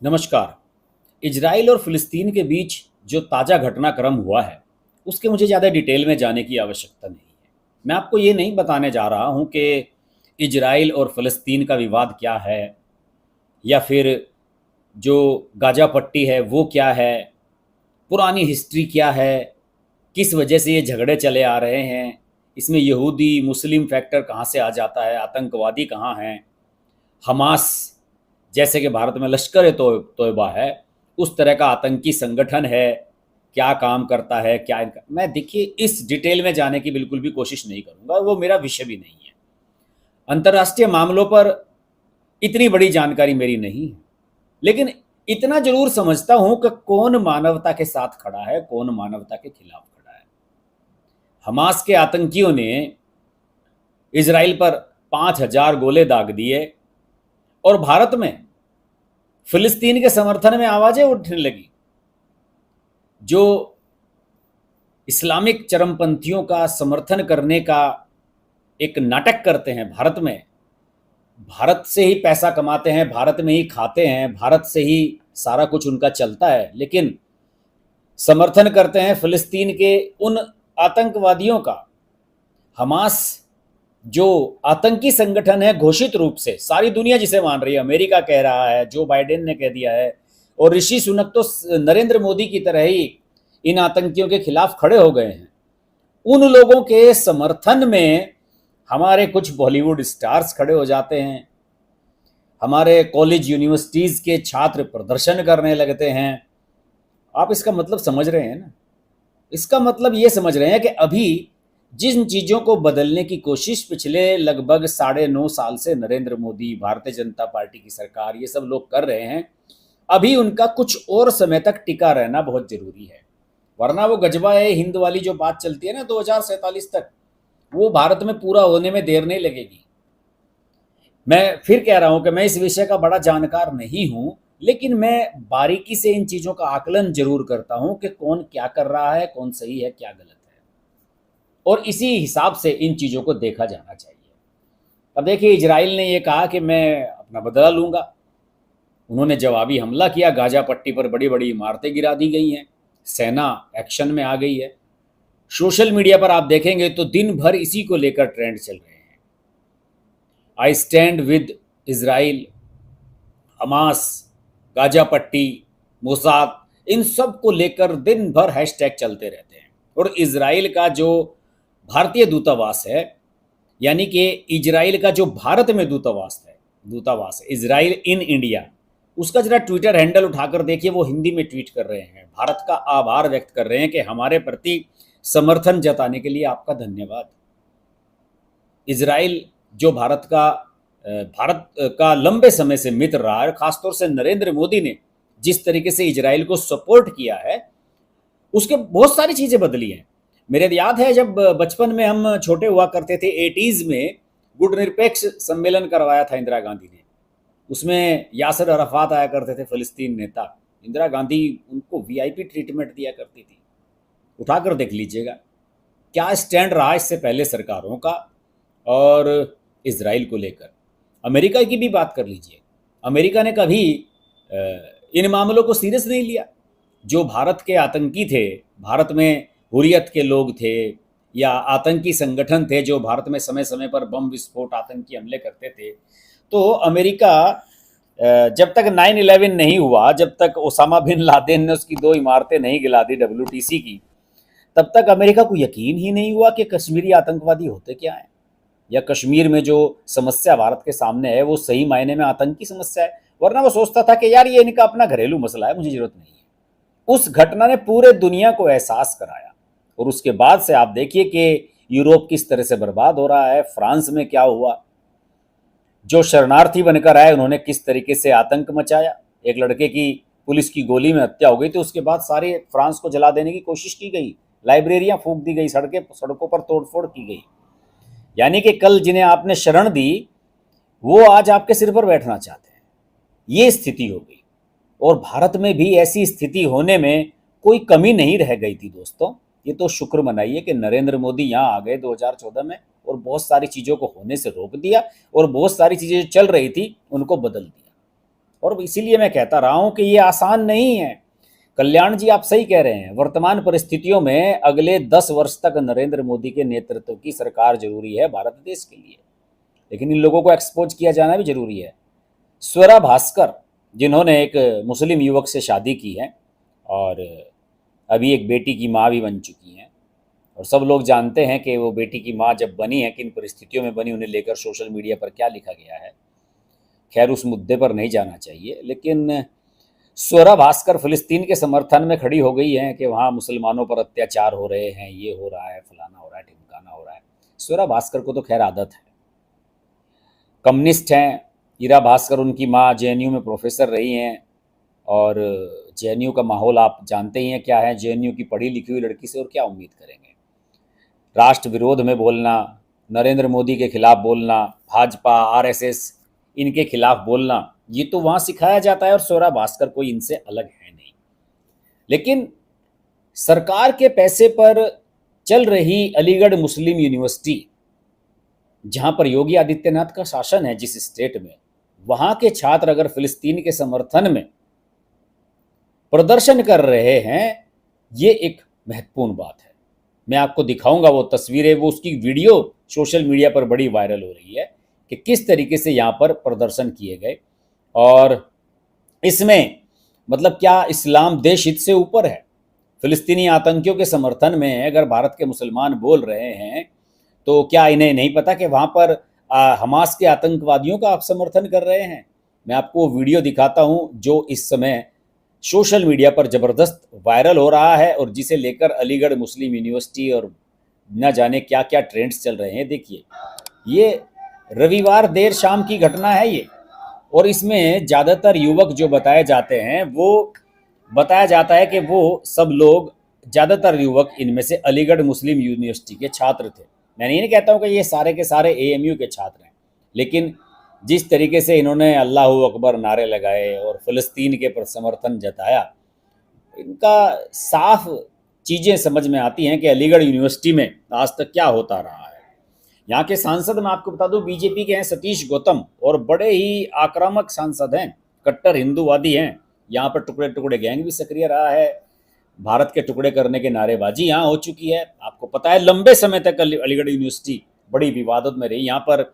नमस्कार। इजराइल और फिलिस्तीन के बीच जो ताज़ा घटनाक्रम हुआ है, उसके मुझे ज़्यादा डिटेल में जाने की आवश्यकता नहीं है। मैं आपको ये नहीं बताने जा रहा हूँ कि इजराइल और फिलिस्तीन का विवाद क्या है, या फिर जो गाज़ा पट्टी है वो क्या है, पुरानी हिस्ट्री क्या है, किस वजह से ये झगड़े चले आ रहे हैं, इसमें यहूदी मुस्लिम फैक्टर कहाँ से आ जाता है, आतंकवादी कहाँ हैं, हमास जैसे कि भारत में लश्कर ए तोयबा है, उस तरह का आतंकी संगठन है, क्या काम करता है, क्या इनका, मैं देखिए इस डिटेल में जाने की बिल्कुल भी कोशिश नहीं करूंगा, वो मेरा विषय भी नहीं है। अंतर्राष्ट्रीय मामलों पर इतनी बड़ी जानकारी मेरी नहीं है, लेकिन इतना जरूर समझता हूं कि कौन मानवता के साथ खड़ा है, कौन मानवता के खिलाफ खड़ा है। हमास के आतंकियों ने इसराइल पर 5,000 गोले दाग दिए, और भारत में फिलिस्तीन के समर्थन में आवाजें उठने लगी। जो इस्लामिक चरमपंथियों का समर्थन करने का एक नाटक करते हैं भारत में, भारत से ही पैसा कमाते हैं, भारत में ही खाते हैं, भारत से ही सारा कुछ उनका चलता है, लेकिन समर्थन करते हैं फिलिस्तीन के उन आतंकवादियों का। हमास जो आतंकी संगठन है, घोषित रूप से सारी दुनिया जिसे मान रही है, अमेरिका कह रहा है, जो बाइडेन ने कह दिया है, और ऋषि सुनक तो नरेंद्र मोदी की तरह ही इन आतंकियों के खिलाफ खड़े हो गए हैं। उन लोगों के समर्थन में हमारे कुछ बॉलीवुड स्टार्स खड़े हो जाते हैं, हमारे कॉलेज यूनिवर्सिटीज के छात्र प्रदर्शन करने लगते हैं। आप इसका मतलब समझ रहे हैं ना? इसका मतलब ये समझ रहे हैं कि अभी जिन चीज़ों को बदलने की कोशिश पिछले लगभग 9.5 साल से नरेंद्र मोदी, भारतीय जनता पार्टी की सरकार, ये सब लोग कर रहे हैं, अभी उनका कुछ और समय तक टिका रहना बहुत जरूरी है। वरना वो गजबा है हिंद वाली जो बात चलती है ना 2047 तक, वो भारत में पूरा होने में देर नहीं लगेगी। मैं फिर कह रहा हूं कि मैं इस विषय का बड़ा जानकार नहीं हूं, लेकिन मैं बारीकी से इन चीज़ों का आकलन जरूर करता हूं कि कौन क्या कर रहा है, कौन सही है, क्या गलत है, और इसी हिसाब से इन चीज़ों को देखा जाना चाहिए। अब देखिए, इजराइल ने यह कहा कि मैं अपना बदला लूंगा। उन्होंने जवाबी हमला किया, गाजा पट्टी पर बड़ी बड़ी इमारतें गिरा दी गई हैं, सेना एक्शन में आ गई है। सोशल मीडिया पर आप देखेंगे तो दिन भर इसी को लेकर ट्रेंड चल रहे हैं। I stand with Israel, Hamas, Gaza पट्टी, मोसाद, इन सब को लेकर दिन भर हैशटैग चलते रहते हैं। और इसराइल का जो भारतीय दूतावास है, यानी कि इजराइल का जो भारत में दूतावास है इजराइल इन इंडिया, उसका जरा ट्विटर हैंडल उठाकर देखिए, वो हिंदी में ट्वीट कर रहे हैं, भारत का आभार व्यक्त कर रहे हैं कि हमारे प्रति समर्थन जताने के लिए आपका धन्यवाद। इजराइल जो भारत का लंबे समय से मित्र रहा है, खासतौर से नरेंद्र मोदी ने जिस तरीके से इजराइल को सपोर्ट किया है, उसके बहुत सारी चीज़ें बदली हैं। मेरे याद है जब बचपन में हम छोटे हुआ करते थे, 80s में गुटनिरपेक्ष सम्मेलन करवाया था इंदिरा गांधी ने, उसमें यासर अराफात आया करते थे, फिलिस्तीन नेता। इंदिरा गांधी उनको वीआईपी ट्रीटमेंट दिया करती थी। उठाकर देख लीजिएगा क्या स्टैंड रहा इससे पहले सरकारों का और इसराइल को लेकर। अमेरिका की भी बात कर लीजिए, अमेरिका ने कभी इन मामलों को सीरियस नहीं लिया। जो भारत के आतंकी थे, भारत में हुर्रियत के लोग थे या आतंकी संगठन थे जो भारत में समय समय पर बम विस्फोट, आतंकी हमले करते थे, तो अमेरिका जब तक 9/11 नहीं हुआ, जब तक ओसामा बिन लादेन ने उसकी 2 इमारतें नहीं गिरा दी WTC की, तब तक अमेरिका को यकीन ही नहीं हुआ कि कश्मीरी आतंकवादी होते क्या हैं, या कश्मीर में जो समस्या भारत के सामने है वो सही मायने में आतंकी समस्या है। वरना वो सोचता था कि यार ये इनका अपना घरेलू मसला है, मुझे जरूरत नहीं है। उस घटना ने पूरे दुनिया को एहसास कराया, और उसके बाद से आप देखिए कि यूरोप किस तरह से बर्बाद हो रहा है। फ्रांस में क्या हुआ, जो शरणार्थी बनकर आए उन्होंने किस तरीके से आतंक मचाया। एक लड़के की पुलिस की गोली में हत्या हो गई, तो उसके बाद सारे फ्रांस को जला देने की कोशिश की गई, लाइब्रेरियां फूंक दी गई, सड़कों पर तोड़फोड़ की गई। यानी कि कल जिन्हें आपने शरण दी वो आज आपके सिर पर बैठना चाहते हैं, ये स्थिति हो गई। और भारत में भी ऐसी स्थिति होने में कोई कमी नहीं रह गई थी दोस्तों। ये तो शुक्र मनाइए कि नरेंद्र मोदी यहाँ आ गए 2014 में, और बहुत सारी चीज़ों को होने से रोक दिया, और बहुत सारी चीज़ें जो चल रही थी उनको बदल दिया। और इसीलिए मैं कहता रहा हूं कि ये आसान नहीं है। कल्याण जी, आप सही कह रहे हैं, वर्तमान परिस्थितियों में अगले 10 वर्ष तक नरेंद्र मोदी के नेतृत्व की सरकार जरूरी है भारत देश के लिए, लेकिन इन लोगों को एक्सपोज किया जाना भी जरूरी है। स्वरा भास्कर, जिन्होंने एक मुस्लिम युवक से शादी की है और अभी एक बेटी की माँ भी बन चुकी हैं, और सब लोग जानते हैं कि वो बेटी की माँ जब बनी है, किन परिस्थितियों में बनी, उन्हें लेकर सोशल मीडिया पर क्या लिखा गया है। खैर, उस मुद्दे पर नहीं जाना चाहिए, लेकिन स्वरा भास्कर फिलिस्तीन के समर्थन में खड़ी हो गई हैं कि वहाँ मुसलमानों पर अत्याचार हो रहे हैं, ये हो रहा है, फलाना हो रहा है, ढिमकाना हो रहा है। स्वरा भास्कर को तो खैर आदत है, कम्युनिस्ट हैं। ईरा भास्कर, उनकी माँ जेएनयू में प्रोफेसर रही हैं, और जेएनयू का माहौल आप जानते ही हैं क्या है। जेएनयू की पढ़ी लिखी हुई लड़की से और क्या उम्मीद करेंगे। राष्ट्र विरोध में बोलना, नरेंद्र मोदी के खिलाफ बोलना, भाजपा, आरएसएस, इनके खिलाफ बोलना, ये तो वहाँ सिखाया जाता है, और स्वरा भास्कर कोई इनसे अलग है नहीं। लेकिन सरकार के पैसे पर चल रही अलीगढ़ मुस्लिम यूनिवर्सिटी, जहाँ पर योगी आदित्यनाथ का शासन है जिस स्टेट में, वहाँ के छात्र अगर फिलिस्तीन के समर्थन में प्रदर्शन कर रहे हैं, ये एक महत्वपूर्ण बात है। मैं आपको दिखाऊंगा वो तस्वीरें, वो उसकी वीडियो सोशल मीडिया पर बड़ी वायरल हो रही है कि किस तरीके से यहाँ पर प्रदर्शन किए गए। और इसमें मतलब क्या इस्लाम देश हित से ऊपर है? फिलिस्तीनी आतंकियों के समर्थन में अगर भारत के मुसलमान बोल रहे हैं, तो क्या इन्हें नहीं पता कि वहाँ पर हमास के आतंकवादियों का आप समर्थन कर रहे हैं? मैं आपको वीडियो दिखाता हूँ जो इस समय सोशल मीडिया पर ज़बरदस्त वायरल हो रहा है, और जिसे लेकर अलीगढ़ मुस्लिम यूनिवर्सिटी और न जाने क्या क्या ट्रेंड्स चल रहे हैं। देखिए, ये रविवार देर शाम की घटना है ये, और इसमें ज़्यादातर युवक जो बताए जाते हैं, वो बताया जाता है कि वो सब लोग, ज़्यादातर युवक इनमें से अलीगढ़ मुस्लिम यूनिवर्सिटी के छात्र थे। मैं ये नहीं कहता हूँ कि ये सारे के सारे एएमयू के छात्र हैं, लेकिन जिस तरीके से इन्होंने अल्लाहू अकबर नारे लगाए और फ़लस्तीन के पर समर्थन जताया, इनका साफ चीज़ें समझ में आती हैं कि अलीगढ़ यूनिवर्सिटी में आज तक क्या होता रहा है। यहाँ के सांसद, मैं आपको बता दूं, बीजेपी के हैं सतीश गौतम, और बड़े ही आक्रामक सांसद हैं, कट्टर हिंदूवादी हैं। यहाँ पर टुकड़े टुकड़े गैंग भी सक्रिय रहा है, भारत के टुकड़े करने के नारेबाजी यहाँ हो चुकी है। आपको पता है, लंबे समय तक अलीगढ़ यूनिवर्सिटी बड़ी विवादत में रही। यहाँ पर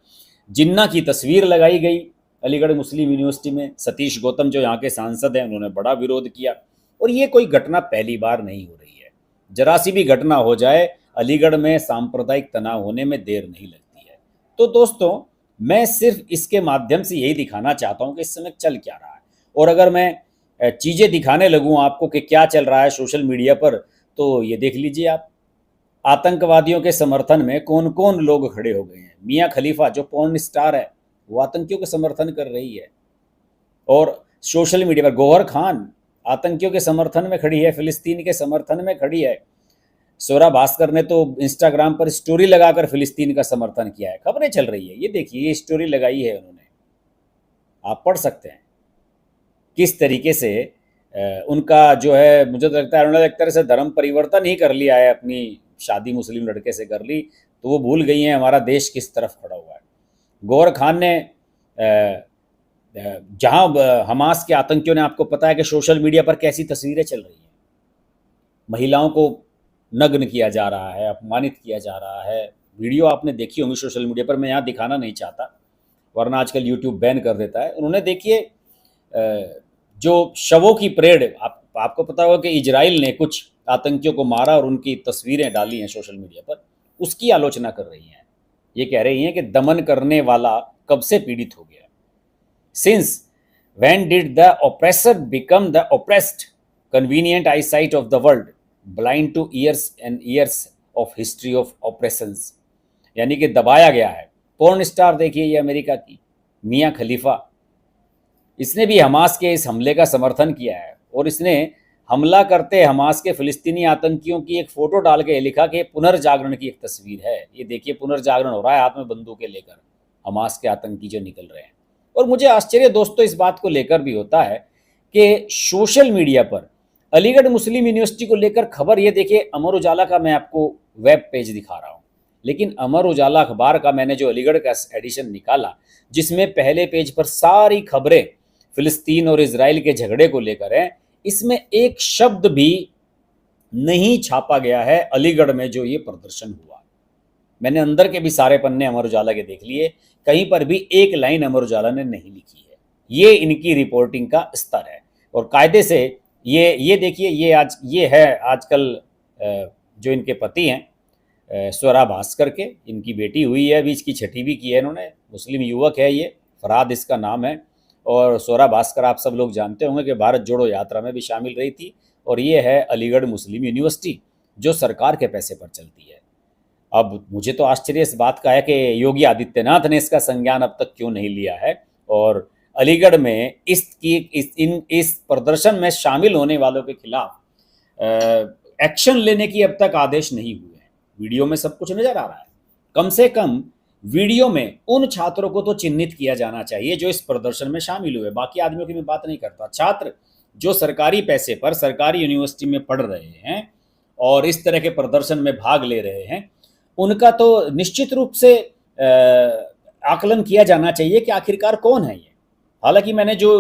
जिन्ना की तस्वीर लगाई गई अलीगढ़ मुस्लिम यूनिवर्सिटी में। सतीश गौतम जो यहाँ के सांसद हैं, उन्होंने बड़ा विरोध किया, और ये कोई घटना पहली बार नहीं हो रही है। जरा सी भी घटना हो जाए, अलीगढ़ में सांप्रदायिक तनाव होने में देर नहीं लगती है। तो दोस्तों, मैं सिर्फ इसके माध्यम से यही दिखाना चाहता हूँ कि इस समय चल क्या रहा है, और अगर मैं चीज़ें दिखाने लगूँ आपको कि क्या चल रहा है सोशल मीडिया पर, तो ये देख लीजिए आप, आतंकवादियों के समर्थन में कौन कौन लोग खड़े हो गए हैं। मियाँ खलीफा जो पॉर्न स्टार है, वो आतंकियों का समर्थन कर रही है, और सोशल मीडिया पर गौहर खान आतंकियों के समर्थन में खड़ी है, फिलिस्तीन के समर्थन में खड़ी है। स्वरा भास्कर ने तो इंस्टाग्राम पर स्टोरी लगाकर फिलिस्तीन का समर्थन किया है, खबरें चल रही है। ये देखिए, ये स्टोरी लगाई है उन्होंने, आप पढ़ सकते हैं किस तरीके से उनका जो है, मुझे तो लगता है उन्होंने एक तरह से धर्म परिवर्तन ही कर लिया है। अपनी शादी मुस्लिम लड़के से कर ली, तो वो भूल गई हैं हमारा देश किस तरफ खड़ा हुआ है। गौहर खान ने जहाँ हमास के आतंकियों ने, आपको पता है कि सोशल मीडिया पर कैसी तस्वीरें चल रही हैं, महिलाओं को नग्न किया जा रहा है, अपमानित किया जा रहा है। वीडियो आपने देखी होंगी सोशल मीडिया पर, मैं यहाँ दिखाना नहीं चाहता वरना आजकल यूट्यूब बैन कर देता है। उन्होंने देखिए जो शवों की परेड, आपको पता होगा कि इजराइल ने कुछ आतंकियों को मारा और उनकी तस्वीरें डाली हैं सोशल मीडिया पर, उसकी आलोचना कर रही हैं। ये कह रही हैं कि दमन करने वाला कब से पीड़ित हो गया। Since when did the oppressor become the oppressed, convenient I site of the world, blind two years and years of history of operations. यानी कि दबाया गया है। पॉर्न स्टार देखिए, ये अमेरिका की मियाँ खलीफा, इसने भी हमास के इस हमले का समर्थन किया है, और इसने हमला करते हमास के फिलिस्तीनी आतंकियों की एक फ़ोटो डाल के लिखा कि पुनर्जागरण की एक तस्वीर है। ये देखिए, पुनर्जागरण हो रहा है, हाथ में बंदूकें लेकर हमास के आतंकी जो निकल रहे हैं। और मुझे आश्चर्य दोस्तों इस बात को लेकर भी होता है कि सोशल मीडिया पर अलीगढ़ मुस्लिम यूनिवर्सिटी को लेकर खबर, ये देखिए, अमर उजाला का मैं आपको वेब पेज दिखा रहा हूँ, लेकिन अमर उजाला अखबार का मैंने जो अलीगढ़ का एडिशन निकाला, जिसमें पहले पेज पर सारी खबरें फिलिस्तीन और इजराइल के झगड़े को लेकर है, इसमें एक शब्द भी नहीं छापा गया है अलीगढ़ में जो ये प्रदर्शन हुआ। मैंने अंदर के भी सारे पन्ने अमर उजाला के देख लिए, कहीं पर भी एक लाइन अमर उजाला ने नहीं लिखी है। ये इनकी रिपोर्टिंग का स्तर है। और कायदे से ये देखिए, ये है आजकल जो इनके पति हैं स्वरा भास्कर के, इनकी बेटी हुई है, अभी इसकी छठी भी की है इन्होंने, मुस्लिम युवक है ये, फरहाद इसका नाम है। और स्वरा भास्कर आप सब लोग जानते होंगे कि भारत जोड़ो यात्रा में भी शामिल रही थी। और ये है अलीगढ़ मुस्लिम यूनिवर्सिटी जो सरकार के पैसे पर चलती है। अब मुझे तो आश्चर्य इस बात का है कि योगी आदित्यनाथ ने इसका संज्ञान अब तक क्यों नहीं लिया है, और अलीगढ़ में इस प्रदर्शन में शामिल होने वालों के खिलाफ एक्शन लेने की अब तक आदेश नहीं हुए हैं। वीडियो में सब कुछ नजर आ रहा है। कम से कम वीडियो में उन छात्रों को तो चिन्हित किया जाना चाहिए जो इस प्रदर्शन में शामिल हुए। बाकी आदमियों की मैं बात नहीं करता। छात्र जो सरकारी पैसे पर सरकारी यूनिवर्सिटी में पढ़ रहे हैं और इस तरह के प्रदर्शन में भाग ले रहे हैं, उनका तो निश्चित रूप से आकलन किया जाना चाहिए कि आखिरकार कौन है ये। हालांकि मैंने जो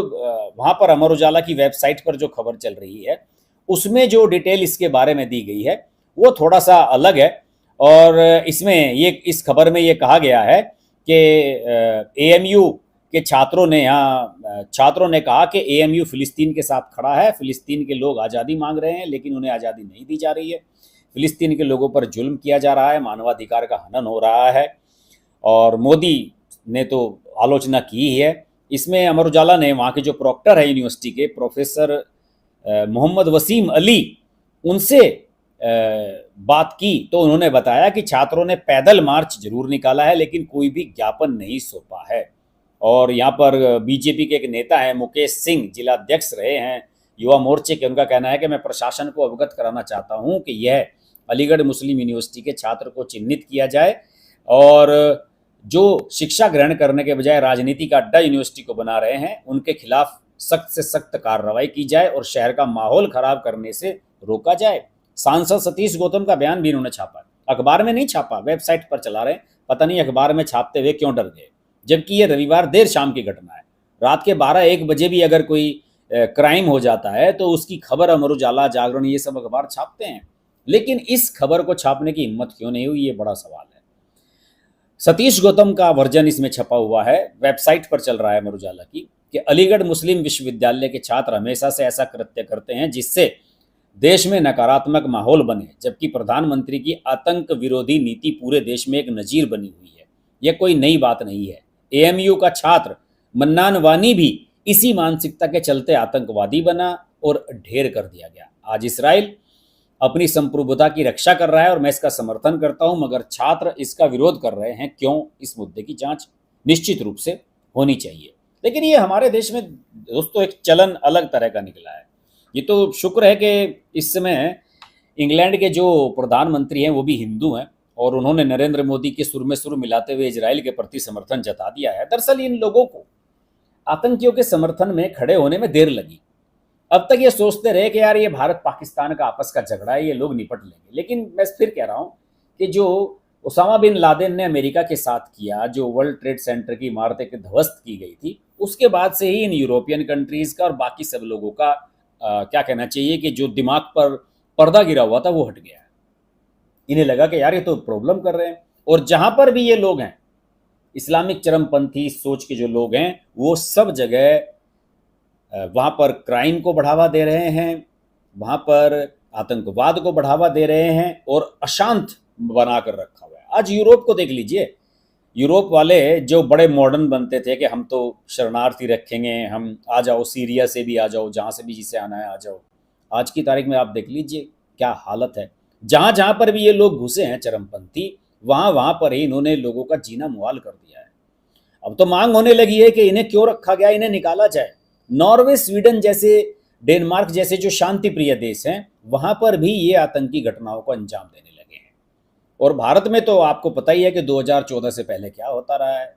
वहाँ पर अमर उजाला की वेबसाइट पर जो खबर चल रही है उसमें जो डिटेल इसके बारे में दी गई है वो थोड़ा सा अलग है। और इसमें इस खबर में ये कहा गया है कि एएमयू के छात्रों ने कहा कि एएमयू फिलिस्तीन के साथ खड़ा है। फिलिस्तीन के लोग आज़ादी मांग रहे हैं लेकिन उन्हें आज़ादी नहीं दी जा रही है। फिलिस्तीन के लोगों पर जुल्म किया जा रहा है, मानवाधिकार का हनन हो रहा है। और मोदी ने तो आलोचना की ही है। इसमें अमर उजाला ने वहाँ के जो प्रॉक्टर है यूनिवर्सिटी के, प्रोफेसर मोहम्मद वसीम अली, उनसे बात की तो उन्होंने बताया कि छात्रों ने पैदल मार्च जरूर निकाला है लेकिन कोई भी ज्ञापन नहीं सौंपा है। और यहाँ पर बीजेपी के एक नेता हैं मुकेश सिंह, जिला अध्यक्ष रहे हैं युवा मोर्चे के, उनका कहना है कि मैं प्रशासन को अवगत कराना चाहता हूँ कि यह अलीगढ़ मुस्लिम यूनिवर्सिटी के छात्र को चिन्हित किया जाए और जो शिक्षा ग्रहण करने के बजाय राजनीति का अड्डा यूनिवर्सिटी को बना रहे हैं उनके खिलाफ सख्त से सख्त कार्रवाई की जाए और शहर का माहौल खराब करने से रोका जाए। सांसद सतीश गौतम का बयान भी इन्होंने छापा, अखबार में नहीं छापा, वेबसाइट पर चला रहे हैं। पता नहीं अखबार में छापते हुए क्यों डर गए, जबकि ये रविवार देर शाम की घटना है। रात के 12-1 बजे भी अगर कोई क्राइम हो जाता है तो उसकी खबर अमर उजाला, जागरण, ये सब अखबार छापते हैं, लेकिन इस खबर को छापने की हिम्मत क्यों नहीं हुई, ये बड़ा सवाल है। सतीश गौतम का वर्जन इसमें छपा हुआ है, वेबसाइट पर चल रहा है अमर उजाला की, कि अलीगढ़ मुस्लिम विश्वविद्यालय के छात्र हमेशा से ऐसा कृत्य करते हैं जिससे देश में नकारात्मक माहौल बने, जबकि प्रधानमंत्री की आतंक विरोधी नीति पूरे देश में एक नजीर बनी हुई है। यह कोई नई बात नहीं है। एएमयू का छात्र मन्नान वानी भी इसी मानसिकता के चलते आतंकवादी बना और ढेर कर दिया गया। आज इसराइल अपनी संप्रभुता की रक्षा कर रहा है और मैं इसका समर्थन करता हूं, मगर छात्र इसका विरोध कर रहे हैं क्यों, इस मुद्दे की जांच निश्चित रूप से होनी चाहिए। लेकिन ये हमारे देश में दोस्तों एक चलन अलग तरह का निकला है। ये तो शुक्र है कि इस समय इंग्लैंड के जो प्रधानमंत्री हैं वो भी हिंदू हैं और उन्होंने नरेंद्र मोदी के सुर में सुर मिलाते हुए इजराइल के प्रति समर्थन जता दिया है। दरअसल इन लोगों को आतंकियों के समर्थन में खड़े होने में देर लगी। अब तक ये सोचते रहे कि यार ये भारत पाकिस्तान का आपस का झगड़ा है, ये लोग निपट लेंगे। लेकिन मैं फिर कह रहा हूँ कि जो उसामा बिन लादेन ने अमेरिका के साथ किया, जो वर्ल्ड ट्रेड सेंटर की इमारतें की ध्वस्त की गई थी, उसके बाद से ही इन यूरोपियन कंट्रीज का और बाकी सब लोगों का क्या कहना चाहिए कि जो दिमाग पर पर्दा गिरा हुआ था वो हट गया है। इन्हें लगा कि यार ये तो प्रॉब्लम कर रहे हैं। और जहां पर भी ये लोग हैं, इस्लामिक चरमपंथी सोच के जो लोग हैं, वो सब जगह वहाँ पर क्राइम को बढ़ावा दे रहे हैं, वहाँ पर आतंकवाद को बढ़ावा दे रहे हैं और अशांत बना कर रखा हुआ है। आज यूरोप को देख लीजिए, यूरोप वाले जो बड़े मॉडर्न बनते थे कि हम तो शरणार्थी रखेंगे, हम आ जाओ, सीरिया से भी आ जाओ, जहाँ से भी जिसे आना है आ जाओ। आज की तारीख में आप देख लीजिए क्या हालत है। जहाँ जहाँ पर भी ये लोग घुसे हैं चरमपंथी, वहाँ पर ही इन्होंने लोगों का जीना मुहाल कर दिया है। अब तो मांग होने लगी है कि इन्हें क्यों रखा गया, इन्हें निकाला जाए। नॉर्वे, स्वीडन जैसे, डेनमार्क जैसे जो शांति प्रिय देश हैं, वहाँ पर भी ये आतंकी घटनाओं को अंजाम देने लगे हैं। और भारत में तो आपको पता ही है कि 2014 से पहले क्या होता रहा है।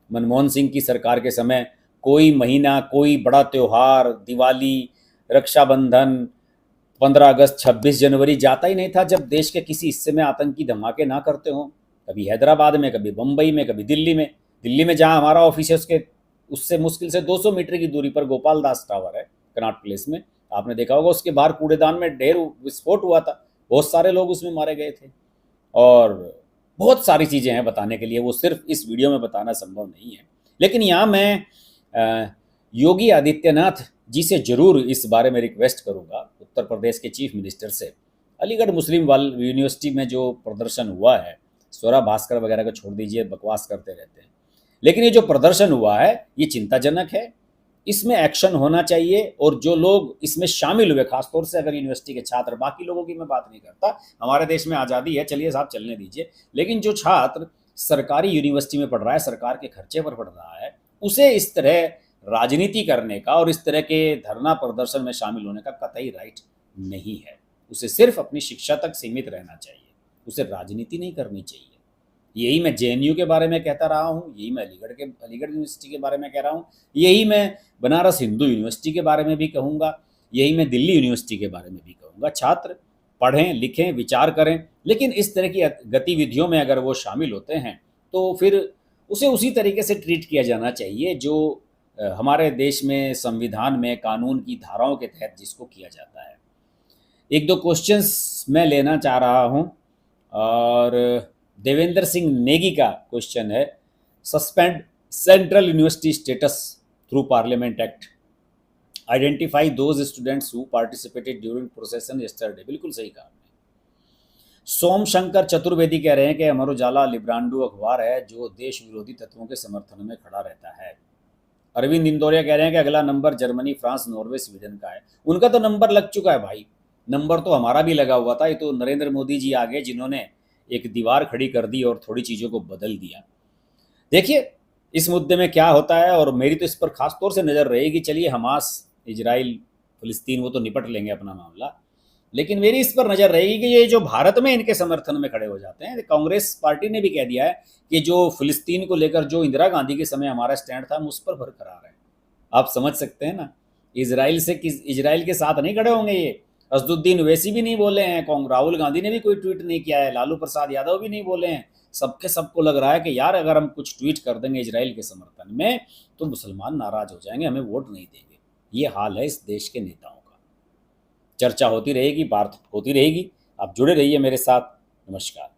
मनमोहन सिंह की सरकार के समय कोई महीना, कोई बड़ा त्यौहार, दिवाली, रक्षाबंधन, 15 अगस्त, 26 जनवरी जाता ही नहीं था जब देश के किसी हिस्से में आतंकी धमाके ना करते हों। कभी हैदराबाद में, कभी बम्बई में, कभी दिल्ली में। दिल्ली में जहाँ हमारा ऑफिस है उसके उससे मुश्किल से 200 मीटर की दूरी पर गोपाल दास टावर है कनॉट प्लेस में, आपने देखा होगा। उसके बाहर कूड़ेदान में ढेर विस्फोट हुआ था, बहुत सारे लोग उसमें मारे गए थे। और बहुत सारी चीज़ें हैं बताने के लिए, वो सिर्फ इस वीडियो में बताना संभव नहीं है। लेकिन यहाँ मैं योगी आदित्यनाथ जी से ज़रूर इस बारे में रिक्वेस्ट करूँगा, उत्तर प्रदेश के चीफ मिनिस्टर से। अलीगढ़ मुस्लिम यूनिवर्सिटी में जो प्रदर्शन हुआ है, स्वरा भास्कर वगैरह को छोड़ दीजिए, बकवास करते रहते हैं, लेकिन ये जो प्रदर्शन हुआ है ये चिंताजनक है, इसमें एक्शन होना चाहिए। और जो लोग इसमें शामिल हुए, खासतौर से अगर यूनिवर्सिटी के छात्र, बाकी लोगों की मैं बात नहीं करता, हमारे देश में आज़ादी है, चलिए साहब चलने दीजिए, लेकिन जो छात्र सरकारी यूनिवर्सिटी में पढ़ रहा है, सरकार के खर्चे पर पढ़ रहा है, उसे इस तरह राजनीति करने का और इस तरह के धरना प्रदर्शन में शामिल होने का कतई राइट नहीं है। उसे सिर्फ अपनी शिक्षा तक सीमित रहना चाहिए, उसे राजनीति नहीं करनी चाहिए। यही मैं जेएनयू के बारे में कहता रहा हूँ, यही मैं अलीगढ़ यूनिवर्सिटी के बारे में कह रहा हूँ, यही मैं बनारस हिंदू यूनिवर्सिटी के बारे में भी कहूँगा, यही मैं दिल्ली यूनिवर्सिटी के बारे में भी कहूँगा। छात्र पढ़ें, लिखें, विचार करें, लेकिन इस तरह की गतिविधियों में अगर वो शामिल होते हैं तो फिर उसे उसी तरीके से ट्रीट किया जाना चाहिए जो हमारे देश में संविधान में कानून की धाराओं के तहत जिसको किया जाता है। एक दो क्वेश्चंस मैं लेना चाह रहा हूं, और देवेंद्र सिंह नेगी का क्वेश्चन है, suspend central university status through parliament act, identify those students who participated during procession yesterday. बिल्कुल सही कहा। सोम शंकर चतुर्वेदी कह रहे हैं कि अमर उजाला लिब्रांडो अखबार है जो देश विरोधी तत्वों के समर्थन में खड़ा रहता है। अरविंद इंदौरिया कह रहे हैं कि अगला number Germany, France, Norway, Sweden का है। उनका तो नंबर लग चुका है भाई, नंबर तो हमारा भी लगा हुआ था। ये तो नरेंद्र मोदी जी आ गए जिन्होंने एक दीवार खड़ी कर दी और थोड़ी चीज़ों को बदल दिया। देखिए इस मुद्दे में क्या होता है, और मेरी तो इस पर खास तौर से नज़र रहेगी। चलिए हमास, इजराइल, फिलिस्तीन, वो तो निपट लेंगे अपना मामला, लेकिन मेरी इस पर नज़र रहेगी कि ये जो भारत में इनके समर्थन में खड़े हो जाते हैं। कांग्रेस पार्टी ने भी कह दिया है कि जो फिलिस्तीन को लेकर जो इंदिरा गांधी के समय हमारा स्टैंड था, हम उस पर बरकरार है। आप समझ सकते हैं ना, इजराइल के साथ नहीं खड़े होंगे ये। असदुद्दीन ओवैसी भी नहीं बोले हैं, राहुल गांधी ने भी कोई ट्वीट नहीं किया है, लालू प्रसाद यादव भी नहीं बोले हैं। सबको लग रहा है कि यार अगर हम कुछ ट्वीट कर देंगे इजराइल के समर्थन में तो मुसलमान नाराज हो जाएंगे, हमें वोट नहीं देंगे। ये हाल है इस देश के नेताओं का। चर्चा होती रहेगी, बात होती रहेगी। आप जुड़े रहिए मेरे साथ। नमस्कार।